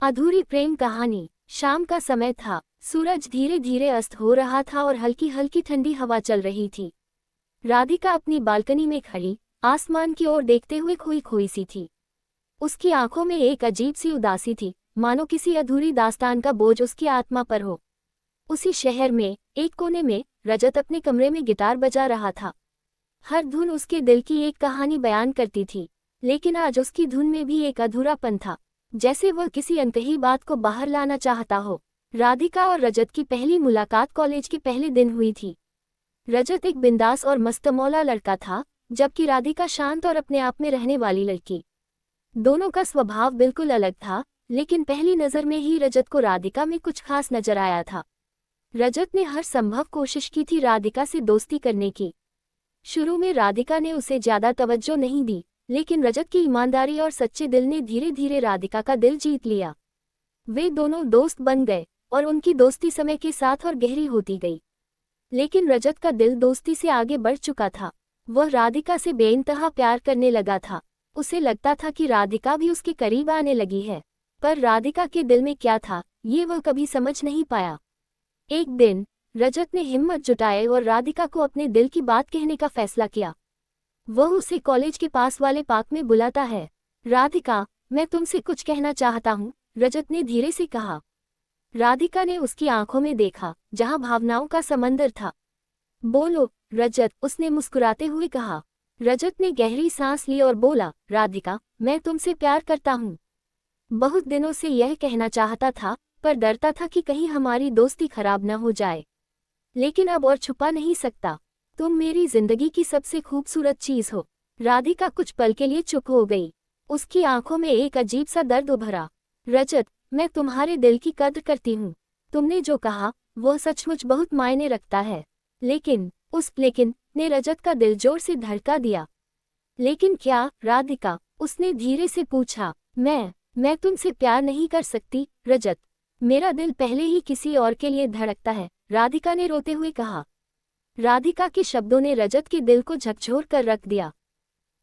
अधूरी प्रेम कहानी। शाम का समय था, सूरज धीरे धीरे अस्त हो रहा था और हल्की हल्की ठंडी हवा चल रही थी। राधिका अपनी बालकनी में खड़ी आसमान की ओर देखते हुए खोई खोई सी थी। उसकी आंखों में एक अजीब सी उदासी थी, मानो किसी अधूरी दास्तान का बोझ उसकी आत्मा पर हो। उसी शहर में एक कोने में रजत अपने कमरे में गिटार बजा रहा था। हर धुन उसके दिल की एक कहानी बयान करती थी, लेकिन आज उसकी धुन में भी एक अधूरापन था, जैसे वह किसी अनकही बात को बाहर लाना चाहता हो। राधिका और रजत की पहली मुलाकात कॉलेज के पहले दिन हुई थी। रजत एक बिंदास और मस्तमौला लड़का था, जबकि राधिका शांत और अपने आप में रहने वाली लड़की। दोनों का स्वभाव बिल्कुल अलग था, लेकिन पहली नज़र में ही रजत को राधिका में कुछ खास नजर आया था। रजत ने हर संभव कोशिश की थी राधिका से दोस्ती करने की। शुरू में राधिका ने उसे ज्यादा तवज्जो नहीं दी, लेकिन रजत की ईमानदारी और सच्चे दिल ने धीरे धीरे राधिका का दिल जीत लिया। वे दोनों दोस्त बन गए और उनकी दोस्ती समय के साथ और गहरी होती गई। लेकिन रजत का दिल दोस्ती से आगे बढ़ चुका था। वह राधिका से बेइंतहा प्यार करने लगा था। उसे लगता था कि राधिका भी उसके करीब आने लगी है, पर राधिका के दिल में क्या था, ये वह कभी समझ नहीं पाया। एक दिन रजत ने हिम्मत जुटाई और राधिका को अपने दिल की बात कहने का फैसला किया। वह उसे कॉलेज के पास वाले पार्क में बुलाता है। राधिका, मैं तुमसे कुछ कहना चाहता हूँ, रजत ने धीरे से कहा। राधिका ने उसकी आंखों में देखा, जहाँ भावनाओं का समंदर था। बोलो रजत, उसने मुस्कुराते हुए कहा। रजत ने गहरी सांस ली और बोला, राधिका, मैं तुमसे प्यार करता हूँ। बहुत दिनों से यह कहना चाहता था, पर डरता था कि कहीं हमारी दोस्ती खराब न हो जाए। लेकिन अब और छुपा नहीं सकता। तुम मेरी जिंदगी की सबसे खूबसूरत चीज हो। राधिका कुछ पल के लिए चुप हो गई। उसकी आंखों में एक अजीब सा दर्द उभरा। रजत, मैं तुम्हारे दिल की कद्र करती हूँ। तुमने जो कहा वह सचमुच बहुत मायने रखता है। लेकिन ने रजत का दिल जोर से धड़का दिया। लेकिन क्या राधिका, उसने धीरे से पूछा। मैं तुमसे प्यार नहीं कर सकती रजत। मेरा दिल पहले ही किसी और के लिए धड़कता है, राधिका ने रोते हुए कहा। राधिका के शब्दों ने रजत के दिल को झकझोर कर रख दिया।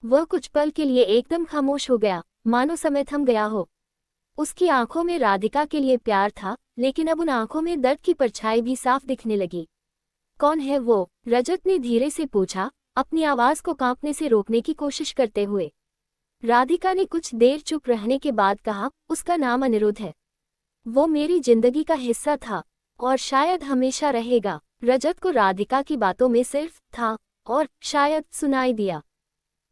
वह कुछ पल के लिए एकदम खामोश हो गया, मानो समय थम गया हो। उसकी आंखों में राधिका के लिए प्यार था, लेकिन अब उन आंखों में दर्द की परछाई भी साफ दिखने लगी। कौन है वो? रजत ने धीरे से पूछा, अपनी आवाज को कांपने से रोकने की कोशिश करते हुए। राधिका ने कुछ देर चुप रहने के बाद कहा, उसका नाम अनिरुद्ध है। वो मेरी जिंदगी का हिस्सा था और शायद हमेशा रहेगा। रजत को राधिका की बातों में सिर्फ था और शायद सुनाई दिया।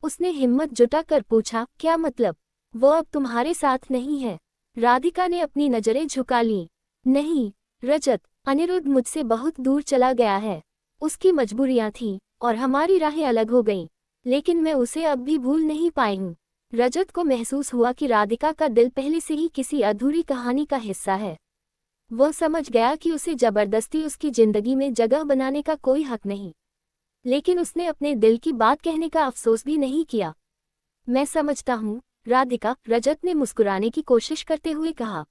उसने हिम्मत जुटाकर पूछा, क्या मतलब? वो अब तुम्हारे साथ नहीं है? राधिका ने अपनी नजरें झुका लीं। नहीं रजत, अनिरुद्ध मुझसे बहुत दूर चला गया है। उसकी मजबूरियां थीं और हमारी राहें अलग हो गईं, लेकिन मैं उसे अब भी भूल नहीं पाई हूँ। रजत को महसूस हुआ कि राधिका का दिल पहले से ही किसी अधूरी कहानी का हिस्सा है। वह समझ गया कि उसे जबरदस्ती उसकी जिंदगी में जगह बनाने का कोई हक नहीं, लेकिन उसने अपने दिल की बात कहने का अफसोस भी नहीं किया। मैं समझता हूँ राधिका, रजत ने मुस्कुराने की कोशिश करते हुए कहा।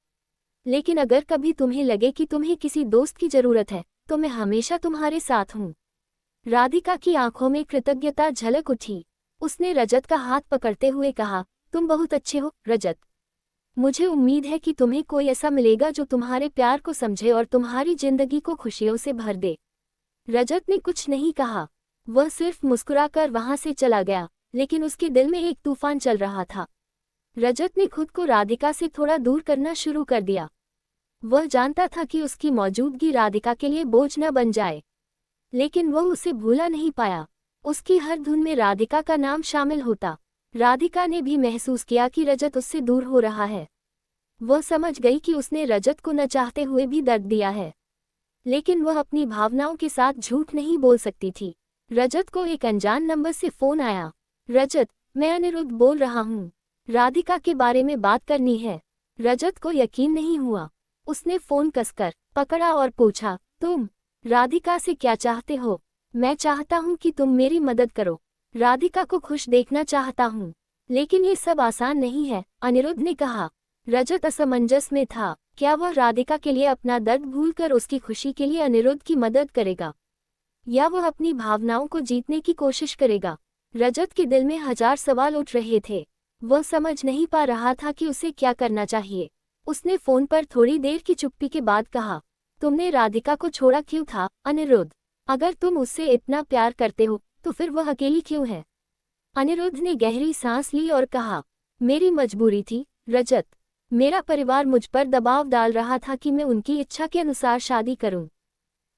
लेकिन अगर कभी तुम्हें लगे कि तुम्हें किसी दोस्त की जरूरत है, तो मैं हमेशा तुम्हारे साथ हूँ। राधिका की आंखों में कृतज्ञता झलक उठी। उसने रजत का हाथ पकड़ते हुए कहा, तुम बहुत अच्छे हो रजत। मुझे उम्मीद है कि तुम्हें कोई ऐसा मिलेगा जो तुम्हारे प्यार को समझे और तुम्हारी जिंदगी को खुशियों से भर दे। रजत ने कुछ नहीं कहा। वह सिर्फ मुस्कुराकर वहां से चला गया, लेकिन उसके दिल में एक तूफान चल रहा था। रजत ने खुद को राधिका से थोड़ा दूर करना शुरू कर दिया। वह जानता था कि उसकी मौजूदगी राधिका के लिए बोझ न बन जाए, लेकिन वह उसे भूला नहीं पाया। उसकी हर धुन में राधिका का नाम शामिल होता। राधिका ने भी महसूस किया कि रजत उससे दूर हो रहा है। वह समझ गई कि उसने रजत को न चाहते हुए भी दर्द दिया है, लेकिन वह अपनी भावनाओं के साथ झूठ नहीं बोल सकती थी। रजत को एक अनजान नंबर से फोन आया। रजत, मैं अनिरुद्ध बोल रहा हूँ। राधिका के बारे में बात करनी है। रजत को यकीन नहीं हुआ। उसने फोन कसकर पकड़ा और पूछा, तुम राधिका से क्या चाहते हो? मैं चाहता हूँ कि तुम मेरी मदद करो। राधिका को खुश देखना चाहता हूँ, लेकिन ये सब आसान नहीं है, अनिरुद्ध ने कहा। रजत असमंजस में था। क्या वह राधिका के लिए अपना दर्द भूलकर उसकी खुशी के लिए अनिरुद्ध की मदद करेगा, या वह अपनी भावनाओं को जीतने की कोशिश करेगा? रजत के दिल में हजार सवाल उठ रहे थे। वह समझ नहीं पा रहा था कि उसे क्या करना चाहिए। उसने फोन पर थोड़ी देर की चुप्पी के बाद कहा, तुमने राधिका को छोड़ा क्यों था, अनिरुद्ध? अगर तुम उससे इतना प्यार करते हो तो फिर वह अकेली क्यों है? अनिरुद्ध ने गहरी सांस ली और कहा, मेरी मजबूरी थी, रजत। मेरा परिवार मुझ पर दबाव डाल रहा था कि मैं उनकी इच्छा के अनुसार शादी करूं।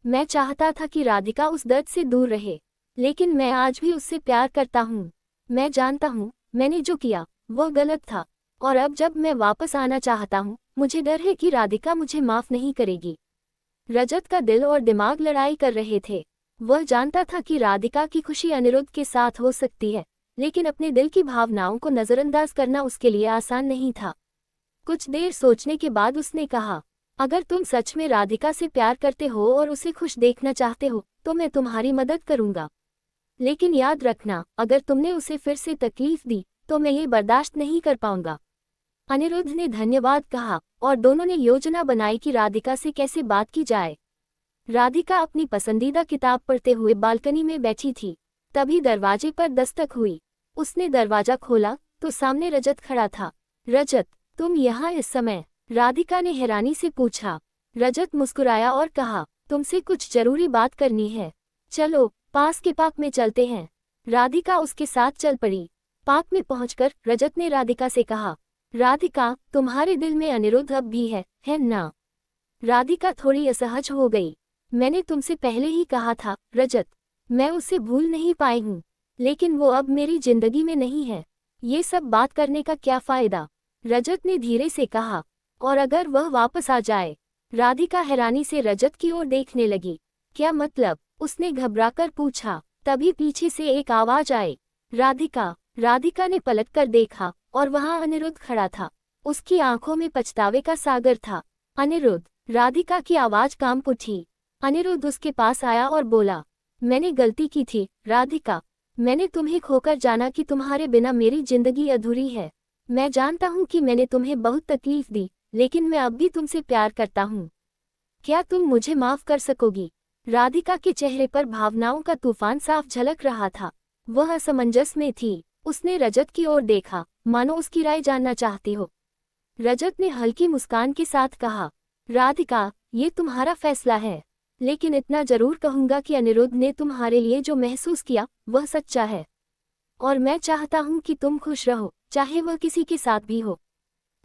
मैं चाहता था कि राधिका उस दर्द से दूर रहे, लेकिन मैं आज भी उससे प्यार करता हूं। मैं जानता हूं, मैंने जो किया वह गलत था, और अब जब मैं वापस आना चाहता हूं, मुझे डर है कि राधिका मुझे माफ नहीं करेगी। रजत का दिल और दिमाग लड़ाई कर रहे थे। वह जानता था कि राधिका की खुशी अनिरुद्ध के साथ हो सकती है, लेकिन अपने दिल की भावनाओं को नजरअंदाज करना उसके लिए आसान नहीं था। कुछ देर सोचने के बाद उसने कहा, अगर तुम सच में राधिका से प्यार करते हो और उसे खुश देखना चाहते हो तो मैं तुम्हारी मदद करूंगा। लेकिन याद रखना, अगर तुमने उसे फिर से तकलीफ दी तो मैं ये बर्दाश्त नहीं कर पाऊंगा। अनिरुद्ध ने धन्यवाद कहा और दोनों ने योजना बनाई कि राधिका से कैसे बात की जाए। राधिका अपनी पसंदीदा किताब पढ़ते हुए बालकनी में बैठी थी। तभी दरवाजे पर दस्तक हुई। उसने दरवाजा खोला तो सामने रजत खड़ा था। रजत, तुम यहाँ इस समय? राधिका ने हैरानी से पूछा। रजत मुस्कुराया और कहा, तुमसे कुछ जरूरी बात करनी है। चलो, पास के पार्क में चलते हैं। राधिका उसके साथ चल पड़ी। पार्क में पहुंचकर रजत ने राधिका से कहा, राधिका, तुम्हारे दिल में अनिरुद्ध अब भी है ना? राधिका थोड़ी असहज हो गई। मैंने तुमसे पहले ही कहा था रजत, मैं उसे भूल नहीं पाई हूँ, लेकिन वो अब मेरी जिंदगी में नहीं है। ये सब बात करने का क्या फायदा? रजत ने धीरे से कहा, और अगर वह वापस आ जाए? राधिका हैरानी से रजत की ओर देखने लगी। क्या मतलब? उसने घबराकर पूछा। तभी पीछे से एक आवाज आई, राधिका। राधिका ने पलटकर देखा और वहां अनिरुद्ध खड़ा था। उसकी आंखों में पछतावे का सागर था। अनिरुद्ध, राधिका की आवाज कांप उठी। अनिरुद्ध उसके पास आया और बोला, मैंने गलती की थी राधिका। मैंने तुम्हें खोकर जाना कि तुम्हारे बिना मेरी जिंदगी अधूरी है। मैं जानता हूँ कि मैंने तुम्हें बहुत तकलीफ दी, लेकिन मैं अब भी तुमसे प्यार करता हूँ। क्या तुम मुझे माफ कर सकोगी? राधिका के चेहरे पर भावनाओं का तूफान साफ झलक रहा था। वह असमंजस में थी। उसने रजत की ओर देखा, मानो उसकी राय जानना चाहती हो। रजत ने हल्की मुस्कान के साथ कहा, राधिका, ये तुम्हारा फैसला है, लेकिन इतना जरूर कहूंगा कि अनिरुद्ध ने तुम्हारे लिए जो महसूस किया वह सच्चा है, और मैं चाहता हूं कि तुम खुश रहो, चाहे वह किसी के साथ भी हो।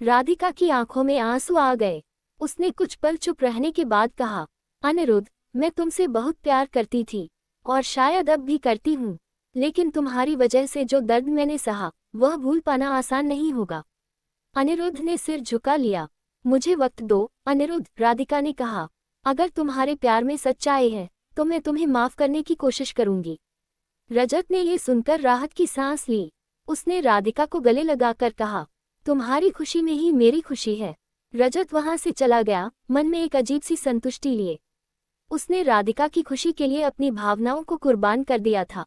राधिका की आंखों में आंसू आ गए। उसने कुछ पल चुप रहने के बाद कहा, अनिरुद्ध, मैं तुमसे बहुत प्यार करती थी, और शायद अब भी करती हूँ, लेकिन तुम्हारी वजह से जो दर्द मैंने सहा वह भूल पाना आसान नहीं होगा। अनिरुद्ध ने सिर झुका लिया। मुझे वक्त दो अनिरुद्ध, राधिका ने कहा। अगर तुम्हारे प्यार में सच्चाई है तो मैं तुम्हें माफ करने की कोशिश करूंगी। रजत ने ये सुनकर राहत की सांस ली। उसने राधिका को गले लगाकर कहा, तुम्हारी खुशी में ही मेरी खुशी है। रजत वहां से चला गया, मन में एक अजीब सी संतुष्टि लिए। उसने राधिका की खुशी के लिए अपनी भावनाओं को कुर्बान कर दिया था।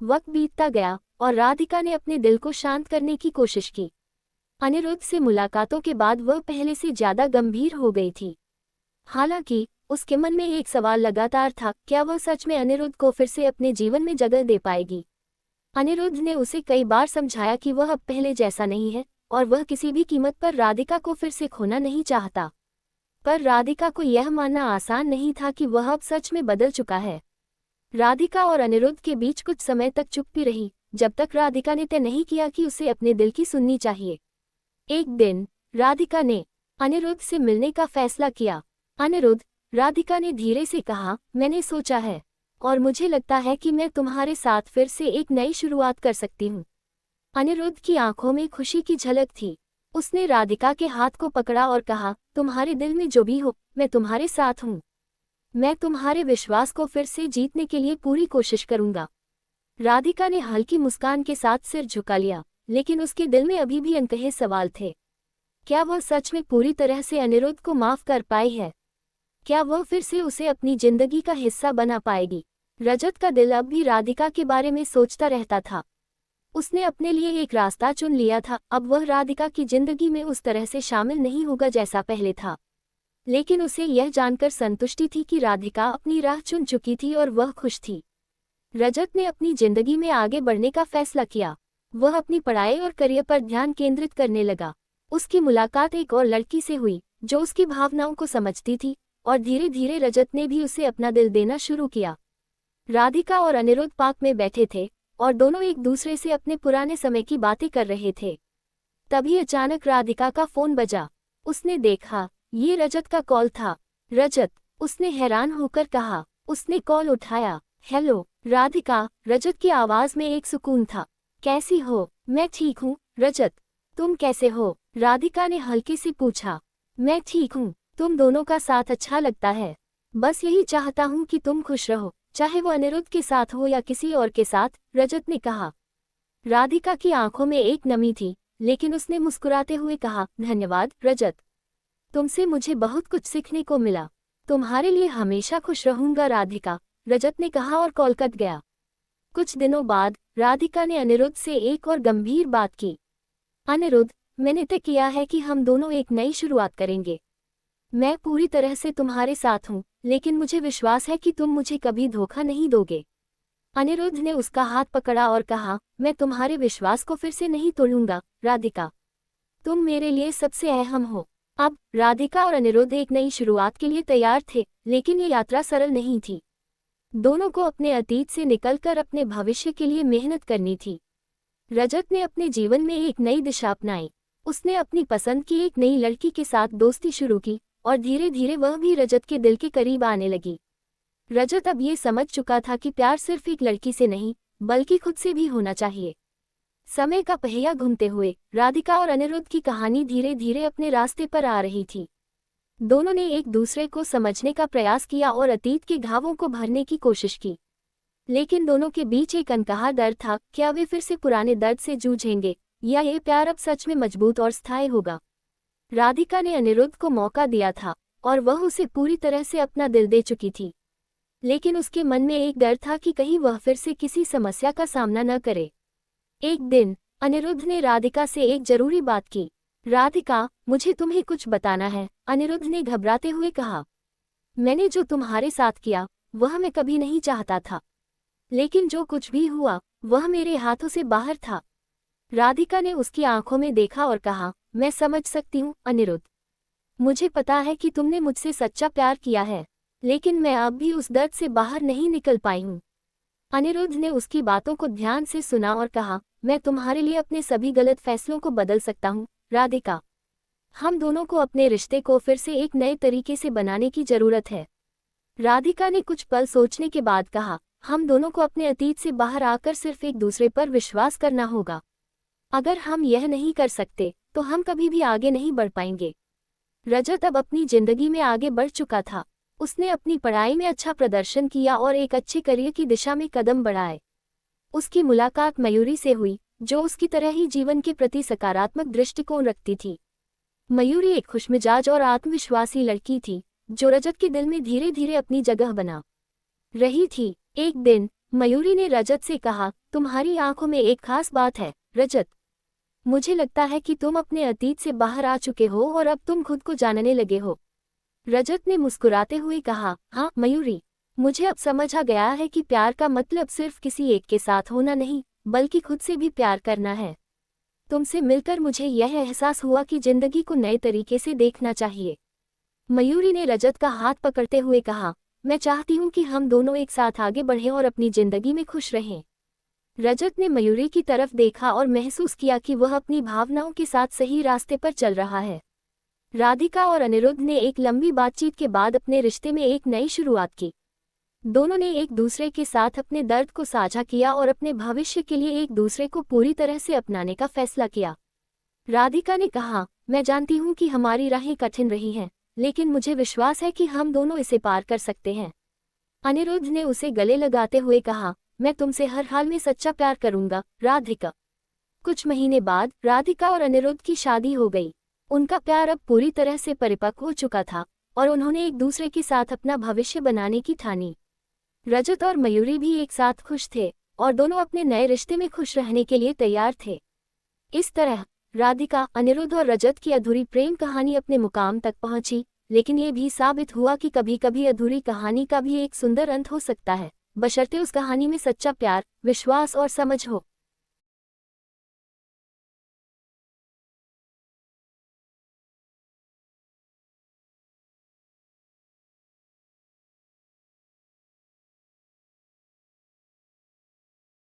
वक्त बीतता गया और राधिका ने अपने दिल को शांत करने की कोशिश की। अनिरुद्ध से मुलाकातों के बाद वह पहले से ज्यादा गंभीर हो गई थी। हालांकि उसके मन में एक सवाल लगातार था, क्या वह सच में अनिरुद्ध को फिर से अपने जीवन में जगह दे पाएगी? अनिरुद्ध ने उसे कई बार समझाया कि वह अब पहले जैसा नहीं है और वह किसी भी कीमत पर राधिका को फिर से खोना नहीं चाहता। पर राधिका को यह मानना आसान नहीं था कि वह अब सच में बदल चुका है। राधिका और अनिरुद्ध के बीच कुछ समय तक चुप्पी रही, जब तक राधिका ने तय नहीं किया कि उसे अपने दिल की सुननी चाहिए। एक दिन राधिका ने अनिरुद्ध से मिलने का फैसला किया। अनिरुद्ध, राधिका ने धीरे से कहा, मैंने सोचा है और मुझे लगता है कि मैं तुम्हारे साथ फिर से एक नई शुरुआत कर सकती हूँ। अनिरुद्ध की आंखों में खुशी की झलक थी। उसने राधिका के हाथ को पकड़ा और कहा, तुम्हारे दिल में जो भी हो, मैं तुम्हारे साथ हूँ। मैं तुम्हारे विश्वास को फिर से जीतने के लिए पूरी कोशिश करूंगा। राधिका ने हल्की मुस्कान के साथ सिर झुका लिया, लेकिन उसके दिल में अभी भी अनकहे सवाल थे। क्या वह सच में पूरी तरह से अनिरुद्ध को माफ कर पाई है? क्या वह फिर से उसे अपनी जिंदगी का हिस्सा बना पाएगी? रजत का दिल अब भी राधिका के बारे में सोचता रहता था। उसने अपने लिए एक रास्ता चुन लिया था। अब वह राधिका की जिंदगी में उस तरह से शामिल नहीं होगा जैसा पहले था, लेकिन उसे यह जानकर संतुष्टि थी कि राधिका अपनी राह चुन चुकी थी और वह खुश थी। रजत ने अपनी जिंदगी में आगे बढ़ने का फैसला किया। वह अपनी पढ़ाई और करियर पर ध्यान केंद्रित करने लगा। उसकी मुलाकात एक और लड़की से हुई जो उसकी भावनाओं को समझती थी, और धीरे धीरे रजत ने भी उसे अपना दिल देना शुरू किया। राधिका और अनिरुद्ध पार्क में बैठे थे और दोनों एक दूसरे से अपने पुराने समय की बातें कर रहे थे। तभी अचानक राधिका का फोन बजा। उसने देखा, ये रजत का कॉल था। रजत, उसने हैरान होकर कहा। उसने कॉल उठाया। हेलो राधिका, रजत की आवाज में एक सुकून था। कैसी हो? मैं ठीक हूँ रजत, तुम कैसे हो? राधिका ने हल्के से पूछा। मैं ठीक हूँ, तुम दोनों का साथ अच्छा लगता है। बस यही चाहता हूँ कि तुम खुश रहो, चाहे वो अनिरुद्ध के साथ हो या किसी और के साथ, रजत ने कहा। राधिका की आंखों में एक नमी थी, लेकिन उसने मुस्कुराते हुए कहा, धन्यवाद रजत, तुमसे मुझे बहुत कुछ सीखने को मिला। तुम्हारे लिए हमेशा खुश रहूंगा राधिका, रजत ने कहा और कॉल कट गया। कुछ दिनों बाद राधिका ने अनिरुद्ध से एक और गंभीर बात की। अनिरुद्ध, मैंने तय किया है कि हम दोनों एक नई शुरुआत करेंगे। मैं पूरी तरह से तुम्हारे साथ हूँ, लेकिन मुझे विश्वास है कि तुम मुझे कभी धोखा नहीं दोगे। अनिरुद्ध ने उसका हाथ पकड़ा और कहा, मैं तुम्हारे विश्वास को फिर से नहीं तोड़ूंगा राधिका, तुम मेरे लिए सबसे अहम हो। अब राधिका और अनिरुद्ध एक नई शुरुआत के लिए तैयार थे, लेकिन ये यात्रा सरल नहीं थी। दोनों को अपने अतीत से निकलकर अपने भविष्य के लिए मेहनत करनी थी। रजत ने अपने जीवन में एक नई दिशा अपनाई। उसने अपनी पसंद की एक नई लड़की के साथ दोस्ती शुरू की, और धीरे धीरे वह भी रजत के दिल के करीब आने लगी। रजत अब ये समझ चुका था कि प्यार सिर्फ एक लड़की से नहीं, बल्कि खुद से भी होना चाहिए। समय का पहिया घूमते हुए राधिका और अनिरुद्ध की कहानी धीरे धीरे अपने रास्ते पर आ रही थी। दोनों ने एक दूसरे को समझने का प्रयास किया और अतीत के घावों को भरने की कोशिश की, लेकिन दोनों के बीच एक अनकहा डर था, क्या वे फिर से पुराने दर्द से जूझेंगे, या ये प्यार अब सच में मजबूत और स्थायी होगा। राधिका ने अनिरुद्ध को मौका दिया था, और वह उसे पूरी तरह से अपना दिल दे चुकी थी, लेकिन उसके मन में एक डर था कि कहीं वह फिर से किसी समस्या का सामना न करे। एक दिन अनिरुद्ध ने राधिका से एक जरूरी बात की। राधिका, मुझे तुम्हें कुछ बताना है, अनिरुद्ध ने घबराते हुए कहा। मैंने जो तुम्हारे साथ किया वह मैं कभी नहीं चाहता था, लेकिन जो कुछ भी हुआ वह मेरे हाथों से बाहर था। राधिका ने उसकी आंखों में देखा और कहा, मैं समझ सकती हूँ अनिरुद्ध, मुझे पता है कि तुमने मुझसे सच्चा प्यार किया है, लेकिन मैं अब भी उस दर्द से बाहर नहीं निकल पाई हूँ। अनिरुद्ध ने उसकी बातों को ध्यान से सुना और कहा, मैं तुम्हारे लिए अपने सभी गलत फैसलों को बदल सकता हूँ राधिका, हम दोनों को अपने रिश्ते को फिर से एक नए तरीके से बनाने की जरूरत है। राधिका ने कुछ पल सोचने के बाद कहा, हम दोनों को अपने अतीत से बाहर आकर सिर्फ एक दूसरे पर विश्वास करना होगा। अगर हम यह नहीं कर सकते तो हम कभी भी आगे नहीं बढ़ पाएंगे। रजत अब अपनी जिंदगी में आगे बढ़ चुका था। उसने अपनी पढ़ाई में अच्छा प्रदर्शन किया और एक अच्छे करियर की दिशा में कदम बढ़ाए। उसकी मुलाकात मयूरी से हुई, जो उसकी तरह ही जीवन के प्रति सकारात्मक दृष्टिकोण रखती थी। मयूरी एक खुशमिजाज और आत्मविश्वासी लड़की थी, जो रजत के दिल में धीरे धीरे अपनी जगह बना रही थी। एक दिन मयूरी ने रजत से कहा, तुम्हारी आंखों में एक खास बात है रजत, मुझे लगता है कि तुम अपने अतीत से बाहर आ चुके हो और अब तुम खुद को जानने लगे हो। रजत ने मुस्कुराते हुए कहा, हाँ मयूरी, मुझे अब समझ आ गया है कि प्यार का मतलब सिर्फ किसी एक के साथ होना नहीं, बल्कि खुद से भी प्यार करना है। तुमसे मिलकर मुझे यह एहसास हुआ कि जिंदगी को नए तरीके से देखना चाहिए। मयूरी ने रजत का हाथ पकड़ते हुए कहा, मैं चाहती हूँ कि हम दोनों एक साथ आगे बढ़ें और अपनी जिंदगी में खुश रहें। रजत ने मयूरी की तरफ देखा और महसूस किया कि वह अपनी भावनाओं के साथ सही रास्ते पर चल रहा है। राधिका और अनिरुद्ध ने एक लंबी बातचीत के बाद अपने रिश्ते में एक नई शुरुआत की। दोनों ने एक दूसरे के साथ अपने दर्द को साझा किया और अपने भविष्य के लिए एक दूसरे को पूरी तरह से अपनाने का फैसला किया। राधिका ने कहा, मैं जानती हूँ कि हमारी राहें कठिन रही हैं, लेकिन मुझे विश्वास है कि हम दोनों इसे पार कर सकते हैं। अनिरुद्ध ने उसे गले लगाते हुए कहा, मैं तुमसे हर हाल में सच्चा प्यार करूंगा राधिका। कुछ महीने बाद राधिका और अनिरुद्ध की शादी हो गई। उनका प्यार अब पूरी तरह से परिपक्व हो चुका था और उन्होंने एक दूसरे के साथ अपना भविष्य बनाने की ठानी। रजत और मयूरी भी एक साथ खुश थे और दोनों अपने नए रिश्ते में खुश रहने के लिए तैयार थे। इस तरह राधिका, अनिरुद्ध और रजत की अधूरी प्रेम कहानी अपने मुकाम तक पहुंची, लेकिन ये भी साबित हुआ कि कभी कभी अधूरी कहानी का भी एक सुंदर अंत हो सकता है, बशर्ते उस कहानी में सच्चा प्यार, विश्वास और समझ हो।